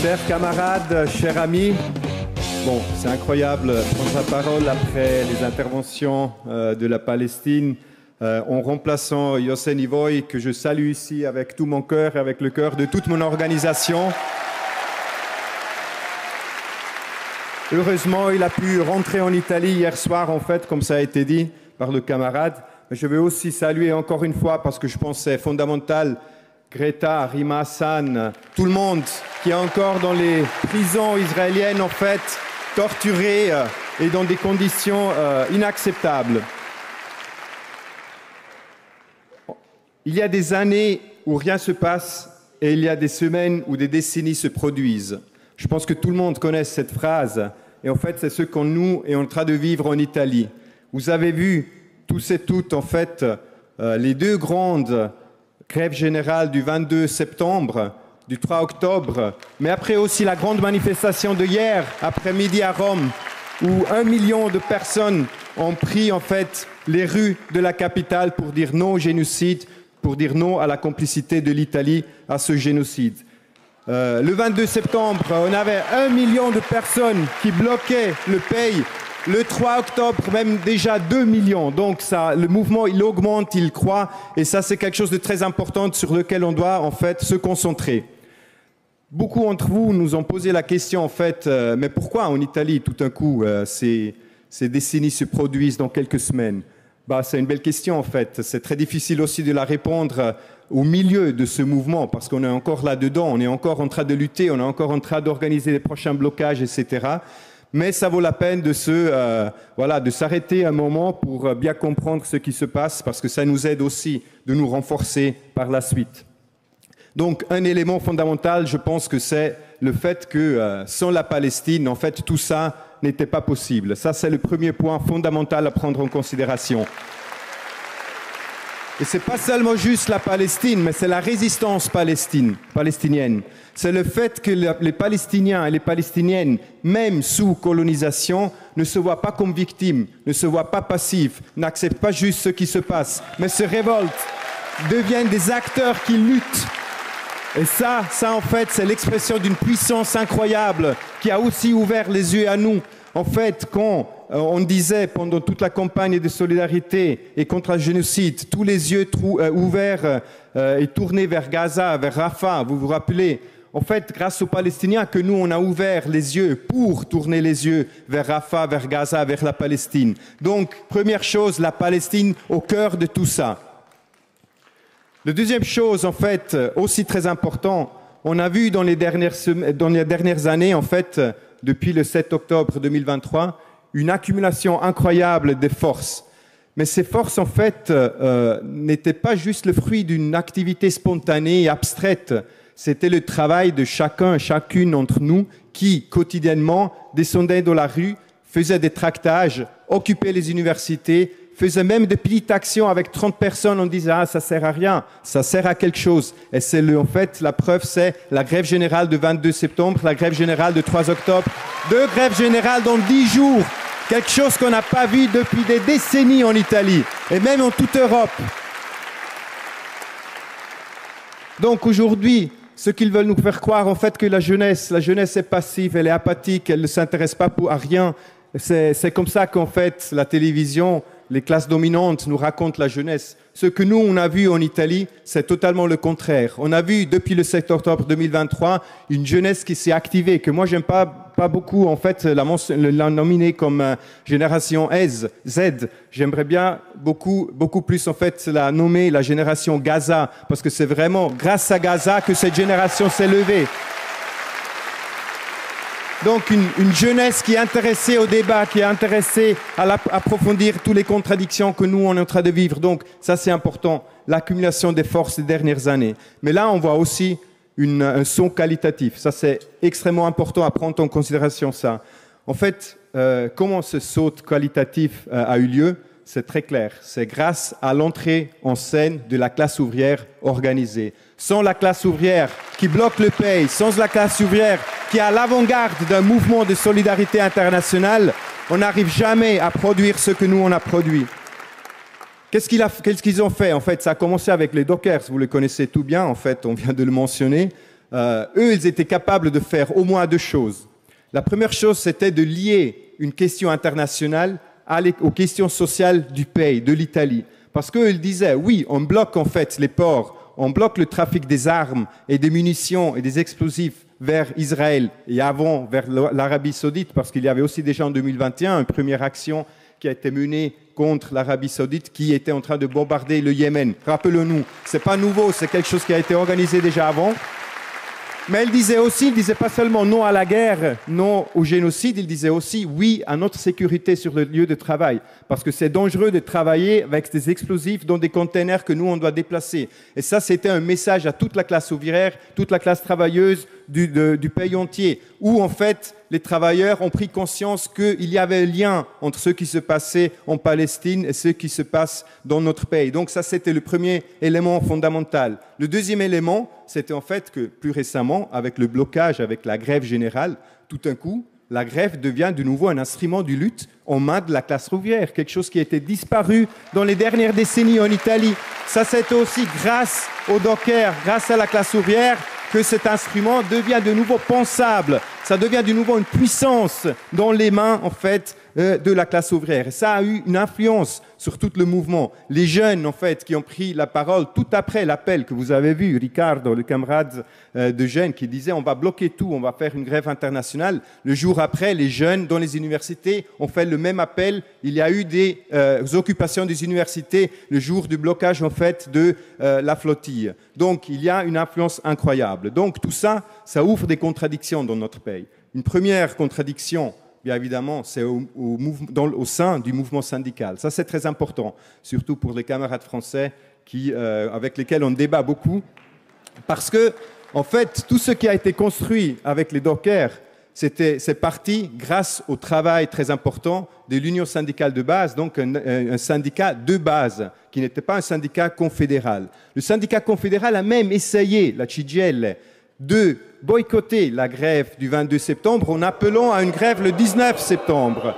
Chers camarades, chers amis, bon, c'est incroyable de prendre la parole après les interventions de la Palestine en remplaçant Yossen Ivoy, que je salue ici avec tout mon cœur et avec le cœur de toute mon organisation. Heureusement, il a pu rentrer en Italie hier soir, en fait, comme ça a été dit par le camarade. Mais je veux aussi saluer encore une fois, parce que je pense que c'est fondamental, Greta, Rima Hassan, tout le monde qui est encore dans les prisons israéliennes, en fait, torturés et dans des conditions inacceptables. Il y a des années où rien ne se passe et il y a des semaines où des décennies se produisent. Je pense que tout le monde connaît cette phrase et en fait, c'est ce qu'on nous est en train de vivre en Italie. Vous avez vu tous et toutes, en fait, les deux grandes grève générale du 22 septembre, du 3 octobre, mais après aussi la grande manifestation de hier après-midi à Rome, où 1 million de personnes ont pris en fait les rues de la capitale pour dire non au génocide, pour dire non à la complicité de l'Italie à ce génocide. Le 22 septembre, on avait 1 million de personnes qui bloquaient le pays. Le 3 octobre, même déjà 2 millions. Donc ça, le mouvement, il augmente, il croît. Et ça, c'est quelque chose de très important sur lequel on doit, en fait, se concentrer. Beaucoup d'entre vous nous ont posé la question, en fait, mais pourquoi en Italie, tout d'un coup, ces décennies se produisent dans quelques semaines? C'est une belle question, en fait. C'est très difficile aussi de la répondre au milieu de ce mouvement, parce qu'on est encore là-dedans, on est encore en train de lutter, on est encore en train d'organiser les prochains blocages, etc. Mais ça vaut la peine de s'arrêter un moment pour bien comprendre ce qui se passe, parce que ça nous aide aussi de nous renforcer par la suite. Donc, un élément fondamental, je pense que c'est le fait que sans la Palestine, en fait, tout ça n'était pas possible. Ça, c'est le premier point fondamental à prendre en considération. Et ce n'est pas seulement juste la Palestine, mais c'est la résistance palestinienne. C'est le fait que les Palestiniens et les Palestiniennes, même sous colonisation, ne se voient pas comme victimes, ne se voient pas passifs, n'acceptent pas juste ce qui se passe, mais se révoltent, deviennent des acteurs qui luttent. Et ça en fait, c'est l'expression d'une puissance incroyable qui a aussi ouvert les yeux à nous. En fait, quand on disait pendant toute la campagne de solidarité et contre le génocide, tous les yeux ouverts et tournés vers Gaza, vers Rafah, vous vous rappelez? En fait, grâce aux Palestiniens que nous, on a ouvert les yeux pour tourner les yeux vers Rafah, vers Gaza, vers la Palestine. Donc, première chose, la Palestine au cœur de tout ça. La deuxième chose, en fait, aussi très important, on a vu dans les dernières années, en fait, depuis le 7 octobre 2023, une accumulation incroyable de forces. Mais ces forces, en fait, n'étaient pas juste le fruit d'une activité spontanée et abstraite. C'était le travail de chacun et chacune d'entre nous qui, quotidiennement, descendait dans la rue, faisait des tractages, occupait les universités, faisait même de petites actions avec 30 personnes en disant « Ah, ça sert à rien, ça sert à quelque chose ». Et c'est en fait, la preuve, c'est la grève générale de 22 septembre, la grève générale de 3 octobre, 2 grèves générales dans 10 jours. Quelque chose qu'on n'a pas vu depuis des décennies en Italie, et même en toute Europe. Donc aujourd'hui, ce qu'ils veulent nous faire croire, en fait, que la jeunesse est passive, elle est apathique, elle ne s'intéresse pas à rien. C'est comme ça qu'en fait, la télévision, les classes dominantes nous racontent la jeunesse. Ce que nous, on a vu en Italie, c'est totalement le contraire. On a vu, depuis le 7 octobre 2023, une jeunesse qui s'est activée, que moi, j'aime pas beaucoup, en fait, la nominer comme génération Z. J'aimerais bien beaucoup plus, en fait, la nommer la génération Gaza, parce que c'est vraiment grâce à Gaza que cette génération s'est levée. Donc une jeunesse qui est intéressée au débat, qui est intéressée à approfondir toutes les contradictions que nous, on est en train de vivre. Donc ça, c'est important, l'accumulation des forces des dernières années. Mais là, on voit aussi un son qualitatif. Ça, c'est extrêmement important à prendre en considération, ça. En fait, comment ce saut qualitatif a eu lieu? C'est très clair. C'est grâce à l'entrée en scène de la classe ouvrière organisée. Sans la classe ouvrière qui bloque le pays, sans la classe ouvrière qui est à l'avant-garde d'un mouvement de solidarité internationale, on n'arrive jamais à produire ce que nous, on a produit. Qu'est-ce qu'ils ont fait? En fait, ça a commencé avec les Dockers, vous le connaissez tout bien, en fait, on vient de le mentionner. eux, ils étaient capables de faire au moins deux choses. La première chose, c'était de lier une question internationale aux questions sociales du pays, de l'Italie. Parce qu'eux, ils disaient, oui, on bloque en fait les ports, on bloque le trafic des armes et des munitions et des explosifs vers Israël et avant vers l'Arabie Saoudite, parce qu'il y avait aussi déjà en 2021 une première action qui a été menée contre l'Arabie Saoudite qui était en train de bombarder le Yémen. Rappelons-nous, ce n'est pas nouveau, c'est quelque chose qui a été organisé déjà avant. Mais il disait pas seulement non à la guerre, non au génocide, il disait aussi oui à notre sécurité sur le lieu de travail. Parce que c'est dangereux de travailler avec des explosifs dans des containers que nous, on doit déplacer. Et ça, c'était un message à toute la classe ouvrière, toute la classe travailleuse du pays entier, où en fait, les travailleurs ont pris conscience qu'il y avait un lien entre ce qui se passait en Palestine et ce qui se passe dans notre pays. Donc ça, c'était le premier élément fondamental. Le deuxième élément, c'était en fait que plus récemment, avec le blocage, avec la grève générale, tout d'un coup, la grève devient de nouveau un instrument de lutte en main de la classe ouvrière, quelque chose qui était disparu dans les dernières décennies en Italie. Ça, c'était aussi grâce aux dockers, grâce à la classe ouvrière, que cet instrument devient de nouveau pensable. Ça devient de nouveau une puissance dans les mains, en fait, de la classe ouvrière. Et ça a eu une influence sur tout le mouvement. Les jeunes, en fait, qui ont pris la parole tout après l'appel que vous avez vu, Ricardo, le camarade de jeunes, qui disait on va bloquer tout, on va faire une grève internationale. Le jour après, les jeunes dans les universités ont fait le même appel. Il y a eu des occupations des universités le jour du blocage, en fait, de la flottille. Donc, il y a une influence incroyable. Donc, tout ça, ça ouvre des contradictions dans notre pays. Une première contradiction, bien évidemment, c'est au sein du mouvement syndical. Ça, c'est très important, surtout pour les camarades français avec lesquels on débat beaucoup. Parce que, en fait, tout ce qui a été construit avec les dockers, c'est parti grâce au travail très important de l'Union syndicale de base, donc un syndicat de base, qui n'était pas un syndicat confédéral. Le syndicat confédéral a même essayé, la CGIL, de boycotter la grève du 22 septembre en appelant à une grève le 19 septembre.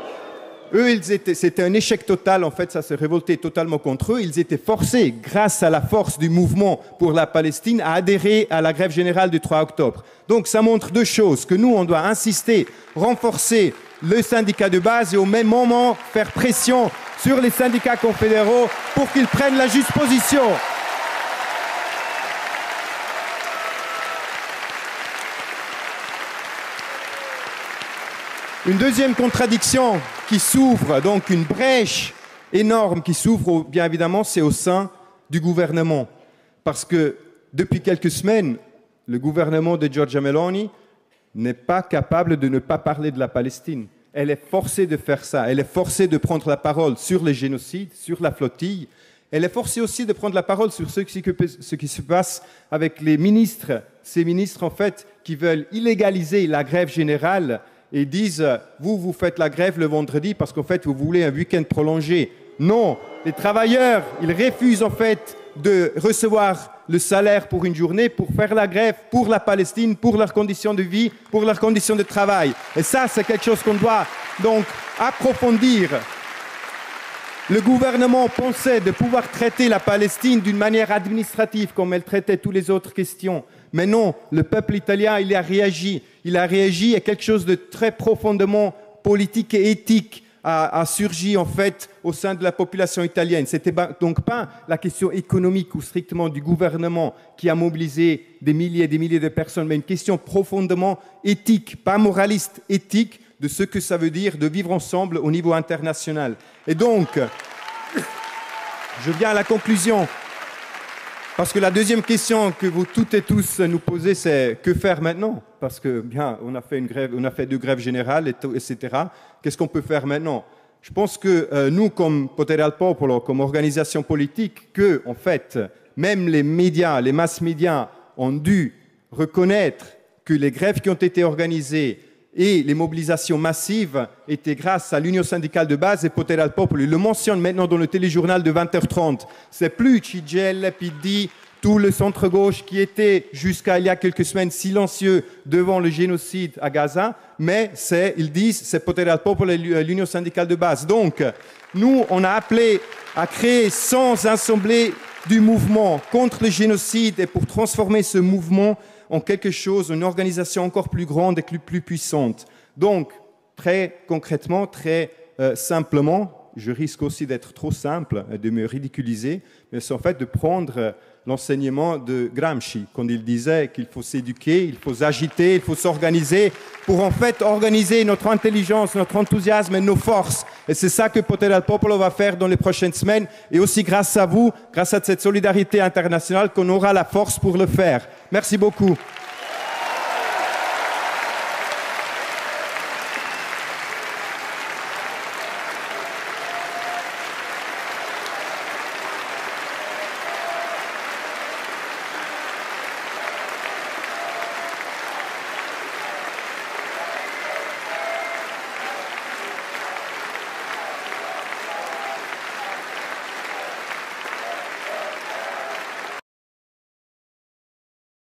Eux, c'était un échec total, en fait, ça s'est révolté totalement contre eux. Ils étaient forcés, grâce à la force du mouvement pour la Palestine, à adhérer à la grève générale du 3 octobre. Donc ça montre deux choses, que nous, on doit insister, renforcer le syndicat de base et au même moment faire pression sur les syndicats confédéraux pour qu'ils prennent la juste position. Une deuxième contradiction qui s'ouvre, donc une brèche énorme qui s'ouvre, bien évidemment, c'est au sein du gouvernement. Parce que depuis quelques semaines, le gouvernement de Giorgia Meloni n'est pas capable de ne pas parler de la Palestine. Elle est forcée de faire ça. Elle est forcée de prendre la parole sur les génocides, sur la flottille. Elle est forcée aussi de prendre la parole sur ce qui se passe avec les ministres. Ces ministres, en fait, qui veulent illégaliser la grève générale et disent « vous faites la grève le vendredi parce qu'en fait, vous voulez un week-end prolongé ». Non, les travailleurs, ils refusent en fait de recevoir le salaire pour une journée pour faire la grève pour la Palestine, pour leurs conditions de vie, pour leurs conditions de travail. Et ça, c'est quelque chose qu'on doit donc approfondir. Le gouvernement pensait de pouvoir traiter la Palestine d'une manière administrative comme elle traitait toutes les autres questions. Mais non, le peuple italien, il a réagi. Il a réagi et quelque chose de très profondément politique et éthique a surgi en fait au sein de la population italienne. Ce n'était donc pas la question économique ou strictement du gouvernement qui a mobilisé des milliers et des milliers de personnes, mais une question profondément éthique, pas moraliste, éthique, de ce que ça veut dire de vivre ensemble au niveau international. Et donc, je viens à la conclusion. Parce que la deuxième question que vous toutes et tous nous posez, c'est que faire maintenant? Parce que bien, on a fait une grève, on a fait deux grèves générales, etc. Qu'est-ce qu'on peut faire maintenant? Je pense que nous, comme Potere al Popolo, comme organisation politique, que en fait, même les médias, les mass médias, ont dû reconnaître que les grèves qui ont été organisées et les mobilisations massives étaient grâce à l'Union syndicale de base et Potere al Popolo. Il le mentionne maintenant dans le téléjournal de 20h30. C'est plus CGIL, PD, tout le centre-gauche qui était jusqu'à il y a quelques semaines silencieux devant le génocide à Gaza, mais ils disent c'est Potere al Popolo et l'Union syndicale de base. Donc, nous, on a appelé à créer 100 assemblées du mouvement contre le génocide et pour transformer ce mouvement en quelque chose, une organisation encore plus grande et plus puissante. Donc, très concrètement, très simplement, je risque aussi d'être trop simple, de me ridiculiser, mais c'est en fait de prendre l'enseignement de Gramsci, quand il disait qu'il faut s'éduquer, il faut s'agiter, il faut s'organiser pour en fait organiser notre intelligence, notre enthousiasme et nos forces. Et c'est ça que Potere al Popolo va faire dans les prochaines semaines. Et aussi grâce à vous, grâce à cette solidarité internationale, qu'on aura la force pour le faire. Merci beaucoup.